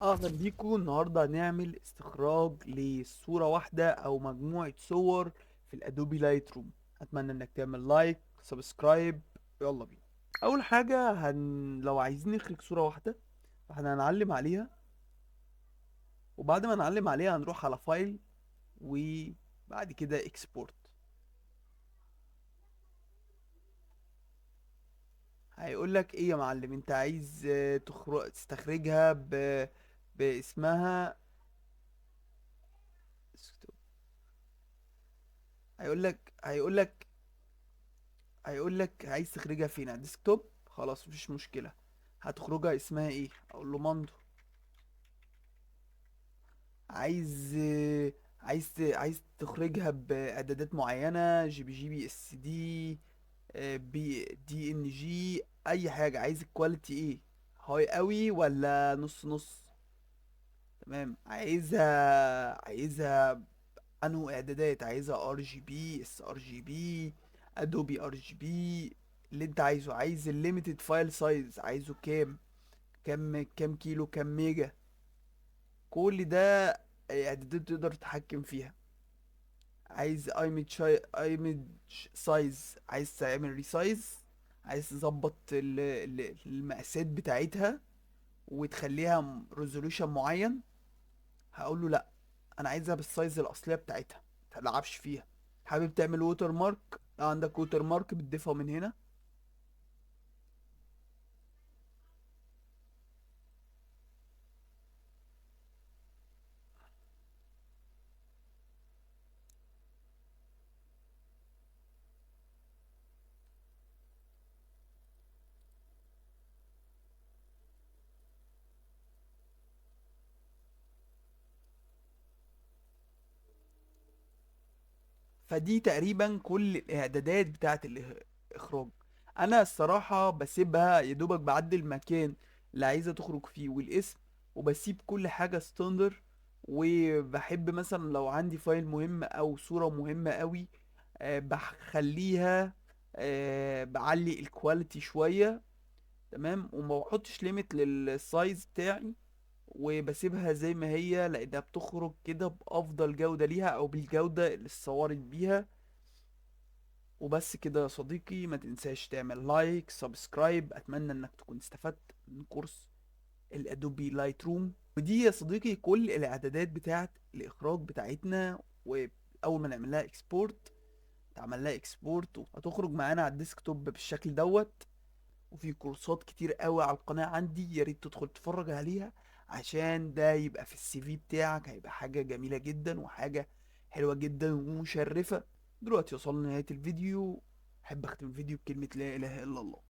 اهلا بيكم. النهارده هنعمل استخراج لصورة واحدة او مجموعة صور في الادوبي لايت روم. اتمنى انك تعمل لايك سبسكرايب. يلا بينا. اول حاجة لو عايزين نخرج صورة واحدة فاحنا هنعلم عليها، وبعد ما نعلم عليها هنروح على فايل وبعد كده اكسبورت. هيقول لك ايه يا معلم؟ انت عايز تستخرجها باسمها. هيقول لك عايز تخرجها فين؟ على الديسكتوب؟ خلاص مفيش مشكله. هتخرجها اسمها ايه؟ اقول له ماندو. عايز عايز تخرجها باعدادات معينه، جي بي اس دي، بي دي ان جي، اي حاجه. عايز الكواليتي ايه؟ هاي قوي ولا نص نص؟ تمام. عايزها انو اعدادات؟ عايزها ار جي بي، اس ار جي بي، ادوبي ار جي بي؟ اللي انت عايزه. عايز الليميتد فايل سايز عايزه كام؟ كام كيلو؟ كام ميجا؟ كل ده اعدادات تقدر تتحكم فيها. عايز ايمج سايز؟ عايز تعمل ريسايز؟ عايز تظبط المقاسات بتاعتها وتخليها ريزولوشن معين؟ هقول له لا، انا عايزها بالسايز الاصليه بتاعتها، متلعبش فيها. حابب تعمل ووتر مارك؟ عندك ووتر مارك بتضيفها من هنا. فدي تقريبا كل الاعدادات بتاعه الاخراج. انا الصراحه بسيبها يا دوبك، بعدل المكان اللي عايزه تخرج فيه والاسم، وبسيب كل حاجه ستاندر. وبحب مثلا لو عندي فايل مهم او صوره مهمه قوي، بخليها، بعلي الكواليتي شويه. تمام. وما بحطش ليميت للسايز بتاعي، وبسيبها زي ما هي لانها بتخرج كده بافضل جودة ليها او بالجودة اللي اتصورت بيها. وبس كده يا صديقي، ما تنساش تعمل لايك سبسكرايب. اتمنى انك تكون استفدت من كورس الادوبي لايت روم. ودي يا صديقي كل الاعدادات بتاعت الاخراج بتاعتنا. واول ما نعمل لها اكسبورت، تعمل لها اكسبورت وهتخرج معانا على الديسكتوب بالشكل دوت. وفي كورسات كتير قوي على القناة عندي، يا ريت تدخل تتفرج عليها عشان ده يبقى في السي في بتاعك. هيبقى حاجة جميلة جدا وحاجة حلوة جدا ومشرفة. دلوقتي وصلنا لنهاية الفيديو. احب اختم الفيديو بكلمة لا اله الا الله.